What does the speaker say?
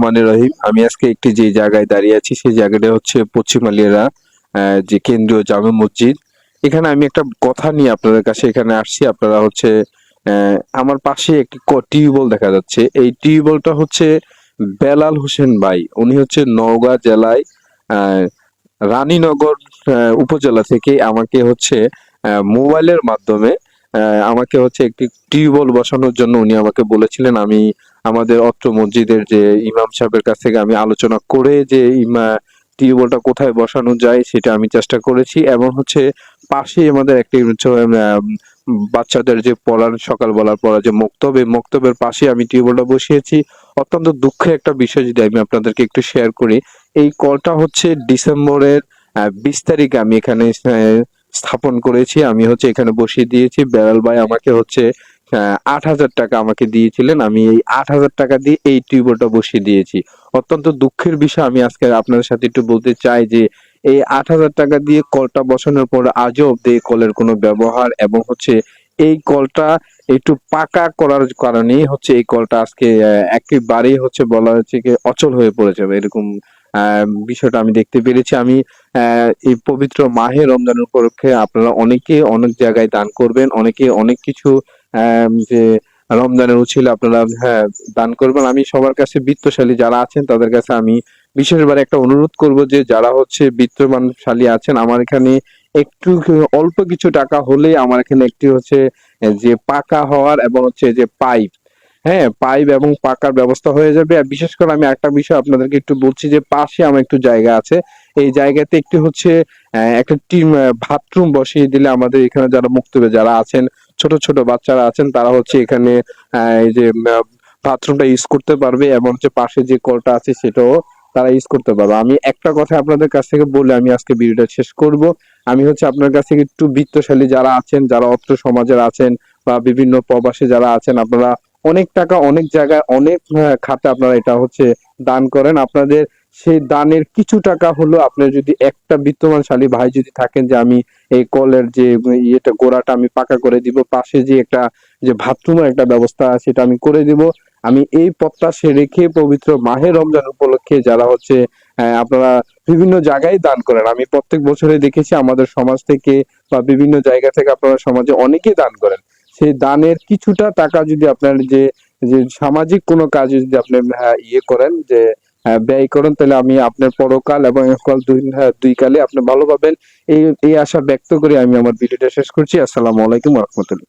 মানে রহিম, আমি আজকে একটি যে জায়গায় দাঁড়িয়ে আছি সেই জায়গাটা হচ্ছে পশ্চিম আলিয়ারা যে কেন্দ্রীয় জামে মসজিদ। এখানে আমি একটা কথা নিয়ে আপনাদের কাছে এখানে আসছি। আপনারা হচ্ছে আমার পাশে একটি টিউবওয়েল দেখা যাচ্ছে। এই টিউবওয়েলটা হচ্ছে বেলাল হোসেন ভাই, উনি হচ্ছে নওগাঁ জেলায় আহ, রানীনগর উপজেলা থেকে আমাকে হচ্ছে মোবাইলের মাধ্যমে আমাকে হচ্ছে একটি টিউবওয়েল বসানোর জন্য উনি আমাকে বলেছিলেন। আমি আমাদের অত্র মসজিদের যে ইমাম সাহেবের কাছ থেকে আমি আলোচনা করে যে টিউবওয়েলটা কোথায় বসানো যায় সেটা আমি চেষ্টা করেছি, এবং হচ্ছে পাশেই আমাদের একটি হচ্ছে, বাচ্চাদের যে পড়ার সকালবেলা পড়া যে মক্তব, এই মক্তবের পাশে আমি টিউবওয়েলটা বসিয়েছি। অত্যন্ত দুঃখের একটা বিষয় যদি আমি আপনাদেরকে একটু শেয়ার করি, এই কলটা হচ্ছে ডিসেম্বরের 20 তারিখে আমি এখানে স্থাপন করেছি। আমি হচ্ছে এখানে বসিয়ে দিয়েছি। বেলাল ভাই আমাকে হচ্ছে 8,000 টাকা আমাকে দিয়েছিলেন। আমি এই 8,000 টাকা দিয়ে এই টিউবওয়েলটা বসিয়ে দিয়েছি। অত্যন্ত দুঃখের বিষয়, আমি আজকে আপনাদের সাথে একটু বলতে চাই যে এই 8,000 টাকা দিয়ে কলটা বসানোর পর আজও অব্দি এই কলের কোনো ব্যবহার, এবং হচ্ছে এই কলটা একটু পাকা করার কারণেই হচ্ছে এই কলটা আজকে একেবারেই হচ্ছে বলা হচ্ছে কি অচল হয়ে পড়েছে। এরকম বিষয়টা আমি দেখতে পেরেছি। আমি এই পবিত্র মাহে রমজানের উপলক্ষে আপনারা অনেকে অনেক জায়গায় দান করবেন, অনেকে অনেক কিছু যে রমজানের উছিলে আপনারা দান করবেন। আমি সবার কাছে, বিত্তশালী যারা আছেন তাদের কাছে আমি বিশেষভাবে একটা অনুরোধ করব যে যারা হচ্ছে বিত্তবানশালী আছেন, আমার এখানে একটু অল্প কিছু টাকা হলেই আমার এখানে একটি হচ্ছে যে পাকা হওয়ার এবং হচ্ছে যে পাইপ, হ্যাঁ পাইপ এবং পাকার ব্যবস্থা হয়ে যাবে। আর বিশেষ করে আমি একটা বিষয় আপনাদেরকে একটু বলছি যে পাশে আমার একটু জায়গা আছে, এই জায়গাতে একটি হচ্ছে একটা টিম বাথরুম বসিয়ে দিলে আমাদের এখানে যারা মুক্তবে যারা আছেন, ছোট ছোট বাচ্চারা আছেন, তারা হচ্ছে এখানে এই যে বাথরুমটা ইউজ করতে পারবে, এবং হচ্ছে পাশে যে কলটা আছে সেটাও তারা ইউজ করতে পারবে। আমি একটা কথা আপনাদের কাছ থেকে বলে আমি আজকে ভিডিওটা শেষ করব। আমি হচ্ছে আপনার কাছ থেকে একটু বিত্তশালী যারা আছেন, যারা অর্থ সমাজের আছেন বা বিভিন্ন প্রবাসী যারা আছেন, আপনারা অনেক টাকা অনেক জায়গায় অনেক খাতে আপনারা এটা হচ্ছে দান করেন। আপনাদের সেই দানের কিছু টাকা হলো আপনার যদি একটা বিত্তমানশালী ভাই যদি থাকেন যে আমি এই কলের যে ইয়েটা গোড়াটা আমি পাকা করে দিব, পাশে যে একটা যে বাথরুমের একটা ব্যবস্থা সেটা আমি করে দিব। আমি এই প্রত্যাশা রেখে পবিত্র মাহে রমজান উপলক্ষে যারা হচ্ছে আপনারা বিভিন্ন জায়গায় দান করেন, আমি প্রত্যেক বছরে দেখেছি আমাদের সমাজ থেকে বা বিভিন্ন জায়গা থেকে আপনারা সমাজে অনেকেই দান করেন। সেই দানের কিছুটা টাকা যদি আপনার যে যে সামাজিক কোনো কাজে যদি আপনি ইয়ে করেন যে ব্যয় করেন, তাহলে আমি আপনার পরকাল এবং ইহকাল দুই কালে আপনি ভালো পাবেন। এই এই আশা ব্যক্ত করে আমি আমার ভিডিওটা শেষ করছি। আসসালামু আলাইকুম ওয়া রাহমাতুল্লাহ।